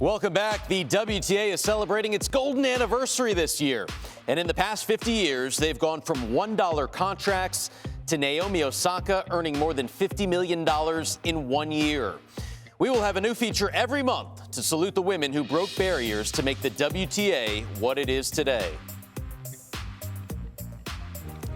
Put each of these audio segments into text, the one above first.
Welcome back. The WTA is celebrating its golden anniversary this year. And in the past 50 years, they've gone from $1 contracts to Naomi Osaka earning more than $50 million in 1 year. We will have a new feature every month to salute the women who broke barriers to make the WTA what it is today.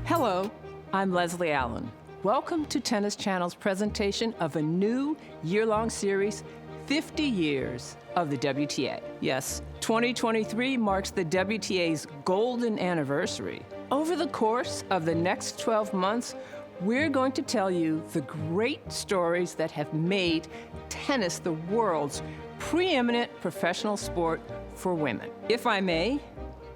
Hello, I'm Leslie Allen. Welcome to Tennis Channel's presentation of a new year-long series, 50 Years of the WTA. Yes, 2023 marks the WTA's golden anniversary. Over the course of the next 12 months, we're going to tell you the great stories that have made tennis the world's preeminent professional sport for women. If I may,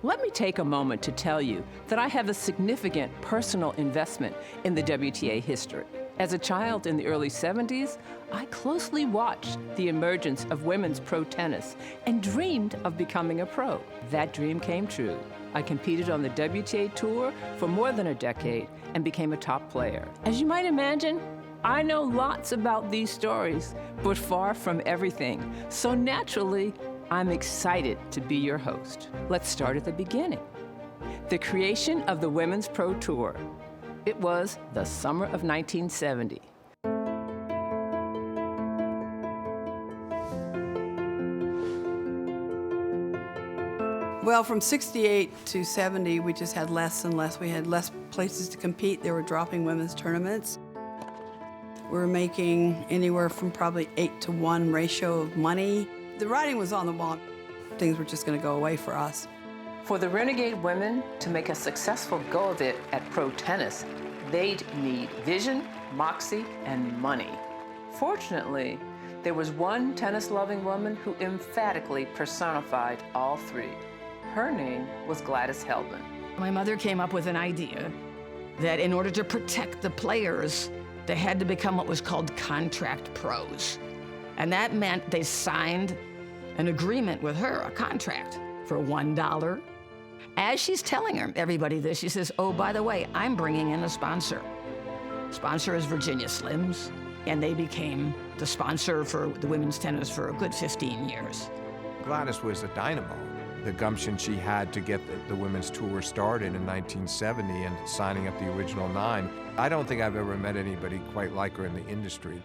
let me take a moment to tell you that I have a significant personal investment in the WTA history. As a child in the early 70s, I closely watched the emergence of women's pro tennis and dreamed of becoming a pro. That dream came true. I competed on the WTA Tour for more than a decade and became a top player. As you might imagine, I know lots about these stories, but far from everything. So naturally, I'm excited to be your host. Let's start at the beginning. The creation of the Women's Pro Tour. It was the summer of 1970. Well, from 68 to 70, we just had less and less. We had less places to compete. They were dropping women's tournaments. We were making anywhere from probably 8-to-1 ratio of money. The writing was on the wall. Things were just going to go away for us. For the renegade women to make a successful go of it at pro tennis, they'd need vision, moxie, and money. Fortunately, there was one tennis-loving woman who emphatically personified all three. Her name was Gladys Heldman. My mother came up with an idea that in order to protect the players, they had to become what was called contract pros. And that meant they signed an agreement with her, a contract, for $1. As she's telling everybody this, she says, oh, by the way, I'm bringing in a sponsor. Sponsor is Virginia Slims, and they became the sponsor for the women's tennis for a good 15 years. Gladys was a dynamo. The gumption she had to get the women's tour started in 1970 and signing up the original 9. I don't think I've ever met anybody quite like her in the industry.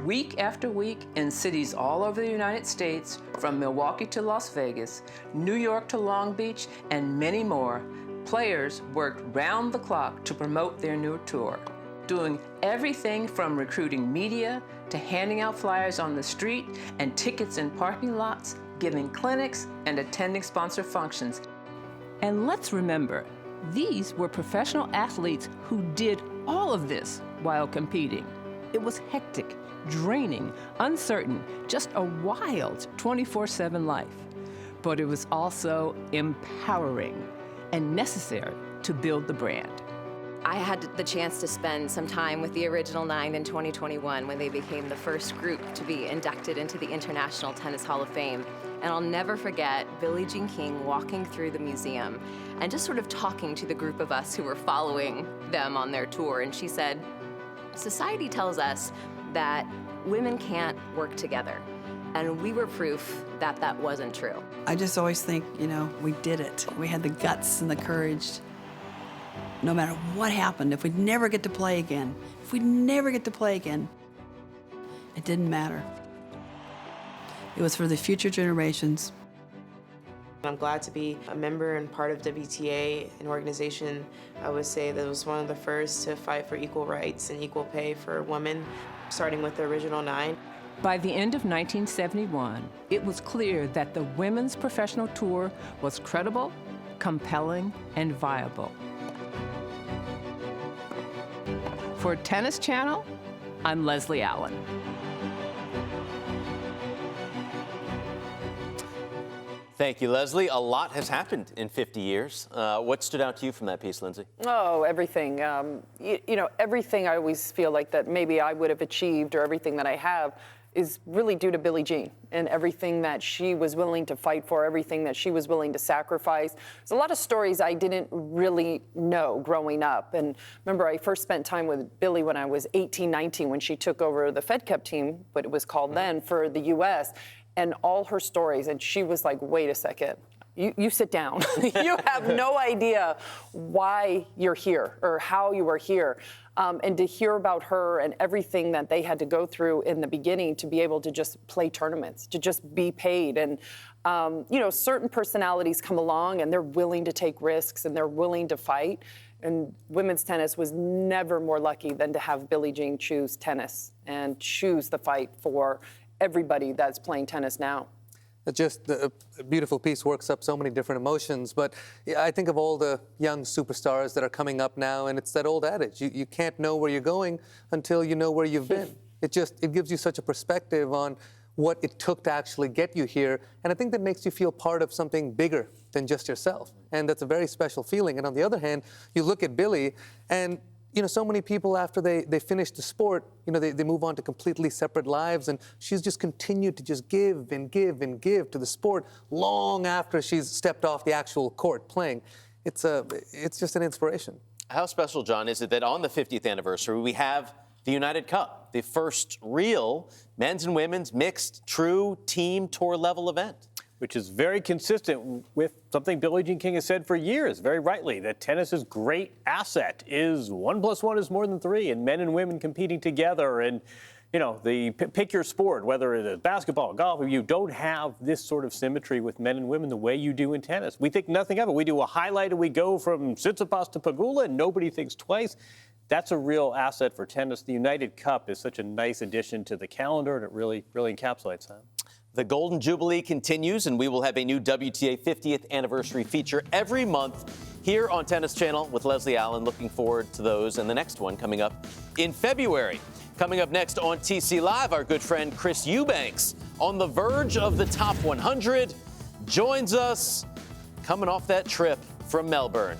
Week after week in cities all over the United States, from Milwaukee to Las Vegas, New York to Long Beach, and many more, players worked round the clock to promote their new tour, doing everything from recruiting media to handing out flyers on the street and tickets in parking lots, giving clinics and attending sponsor functions. And let's remember, these were professional athletes who did all of this while competing. It was hectic, draining, uncertain, just a wild 24/7 life. But it was also empowering and necessary to build the brand. I had the chance to spend some time with the original 9 in 2021 when they became the first group to be inducted into the International Tennis Hall of Fame. And I'll never forget Billie Jean King walking through the museum and just sort of talking to the group of us who were following them on their tour. And she said, society tells us that women can't work together. And we were proof that that wasn't true. I just always think, we did it. We had the guts and the courage. No matter what happened, if we'd never get to play again, it didn't matter. It was for the future generations. I'm glad to be a member and part of WTA, an organization I would say that was one of the first to fight for equal rights and equal pay for women, starting with the original 9. By the end of 1971, it was clear that the women's professional tour was credible, compelling, and viable. For Tennis Channel, I'm Leslie Allen. Thank you, Leslie. A lot has happened in 50 years. What stood out to you from that piece, Lindsay? Oh, everything. Everything I always feel like that maybe I would have achieved or everything that I have is really due to Billie Jean and everything that she was willing to fight for, everything that she was willing to sacrifice. There's a lot of stories I didn't really know growing up. And remember, I first spent time with Billie when I was 18, 19, when she took over the Fed Cup team, what it was called then, for the U.S., and all her stories. And she was like, wait a second. You sit down. You have no idea why you're here or how you are here. And to hear about her and everything that they had to go through in the beginning to be able to just play tournaments, to just be paid. And, certain personalities come along and they're willing to take risks and they're willing to fight. And women's tennis was never more lucky than to have Billie Jean choose tennis and choose the fight for everybody that's playing tennis now. Just a beautiful piece, works up so many different emotions. But I think of all the young superstars that are coming up now, and it's that old adage, you can't know where you're going until you know where you've been. It gives you such a perspective on what it took to actually get you here. And I think that makes you feel part of something bigger than just yourself. And that's a very special feeling. And on the other hand, you look at Billie, and so many people after they finish the sport, they move on to completely separate lives, and she's just continued to just give and give and give to the sport long after she's stepped off the actual court playing. It's just an inspiration. How special, John, is it that on the 50th anniversary we have the United Cup, the first real men's and women's mixed true team tour level event? Which is very consistent with something Billie Jean King has said for years, very rightly, that tennis's great asset is 1 + 1 is more than 3, and men and women competing together. And, pick your sport, whether it is basketball, golf, you don't have this sort of symmetry with men and women the way you do in tennis. We think nothing of it. We do a highlight and we go from Tsitsipas to Pegula, and nobody thinks twice. That's a real asset for tennis. The United Cup is such a nice addition to the calendar, and it really, really encapsulates that. The Golden Jubilee continues, and we will have a new WTA 50th anniversary feature every month here on Tennis Channel with Leslie Allen. Looking forward to those, and the next one coming up in February. Coming up next on TC Live, our good friend Chris Eubanks, on the verge of the top 100, joins us coming off that trip from Melbourne.